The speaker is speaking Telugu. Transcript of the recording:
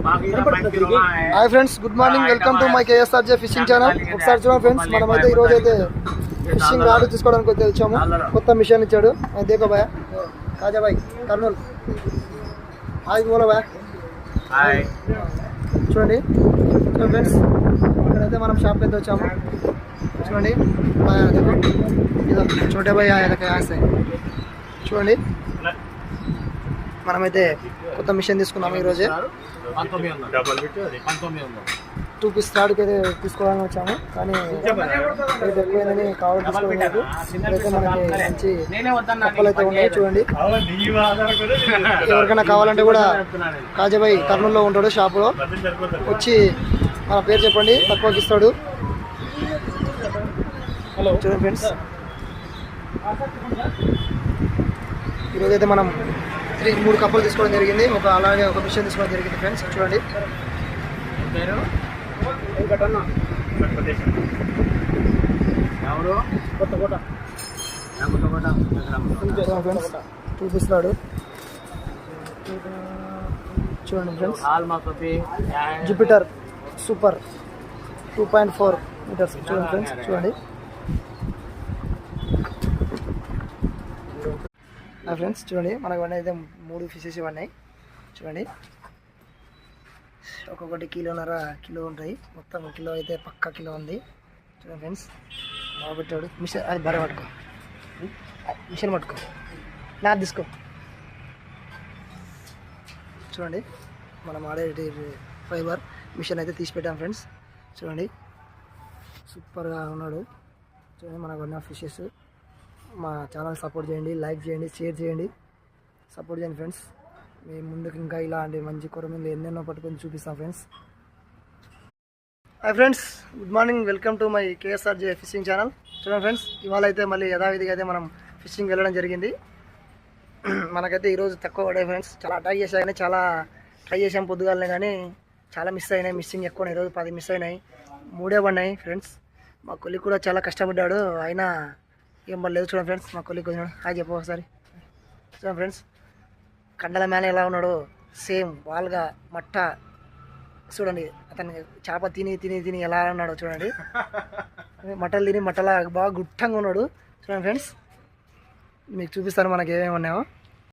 Hi friends, good morning. Welcome to my KSRJ fishing channel. ఒకసారి చూడండి ఫ్రెండ్స్, మనమైతే ఈరోజు అయితే ఫిషింగ్ రాడ్ తీసుకోవడానికి అయితే వచ్చాము. కొత్త మిషన్ ఇచ్చాడు దేకో భయ రాజా భాయ్ కర్నూలు. హాయ్ బోలో భయ. చూడండి ఫ్రెండ్స్, ఇక్కడైతే మనం షాప్కి అయితే వచ్చాము. చూడండి छोटे भाई आया చూడండి, మనమైతే కొత్త మిషన్ తీసుకున్నాము ఈరోజే. 2 పీస్ థర్డ్కి అయితే తీసుకోవాలని వచ్చాము, కానీ రేట్ ఎక్కువైందని కావాలి తీసుకోలేదు. అయితే మనకి మంచి కప్పలు అయితే ఉన్నాయి. చూడండి, ఎవరికైనా కావాలంటే కూడా కాజాబాయ్ కర్నూలులో ఉంటాడు, షాపులో వచ్చి మన పేరు చెప్పండి, తక్కువకి ఇస్తాడు. చూడండి ఫ్రెండ్స్, ఈరోజు అయితే మనం 3 కప్పులు తీసుకోవడం జరిగింది, అలాగే ఒక మిషన్ తీసుకోవడం జరిగింది ఫ్రెండ్స్. చూడండి, ఫ్రెండ్స్ చూపిస్తున్నాడు. చూడండి ఫ్రెండ్స్, జూపిటర్ సూపర్ 2.4 మీటర్స్. చూడండి ఫ్రెండ్స్, చూడండి ఫ్రెండ్స్, చూడండి మనకు ఇవన్నీ అయితే 3 ఫిషెస్ ఇవన్నీ. చూడండి, ఒక్కొక్కటి 1.5 కిలో ఉంటాయి. మొత్తం కిలో అయితే పక్కా కిలో ఉంది. చూడండి ఫ్రెండ్స్, బాగా పెట్టాడు. మిషన్ అది బర పట్టుకో, మిషన్ పట్టుకో, నా తీసుకో. చూడండి, మనం ఆడే ఫైబర్ మిషన్ అయితే తీసి పెట్టాం ఫ్రెండ్స్. చూడండి, సూపర్గా ఉన్నాడు. చూడండి, మనకు ఉన్న ఫిషెస్. మా ఛానల్ సపోర్ట్ చేయండి, లైక్ చేయండి, షేర్ చేయండి, సపోర్ట్ చేయండి ఫ్రెండ్స్. మేము ముందుకు ఇంకా ఇలాంటి మంచి కొరమీలు ఎన్నెన్నో పట్టుకొని చూపిస్తాం friends. Hi friends, good morning. Welcome to my KSRJ fishing channel. చూడండి ఫ్రెండ్స్, ఇవాళ అయితే మళ్ళీ యథావిధిగా అయితే మనం ఫిషింగ్ వెళ్ళడం జరిగింది. మనకైతే ఈరోజు తక్కువ పడాయి ఫ్రెండ్స్. చాలా అటాక్ చేసాయి, కానీ చాలా ట్రై చేసాం పొద్దుగాలనే, కానీ చాలా మిస్ అయినాయి. మిస్సింగ్ ఎక్కువ, ఈరోజు 10 మిస్ అయినాయి, 3 పడినాయి ఫ్రెండ్స్. మా కొలిక్ కూడా చాలా కష్టపడ్డాడు, అయినా ఏం పడలేదు. చూడండి ఫ్రెండ్స్, మా కొలిక్ కొంచెం హాయ్ చెప్పు ఒకసారి. చూడండి ఫ్రెండ్స్, కండల మేన ఎలా ఉన్నాడు, సేమ్ వాల్గా మట్ట. చూడండి, అతను చేప తిని తిని తిని ఎలా ఉన్నాడో చూడండి. మట్టలు తిని మట్టలా బాగా గుట్టంగా ఉన్నాడు. చూడండి ఫ్రెండ్స్, మీకు చూపిస్తాను మనకి ఏమేమి ఉన్నాయో.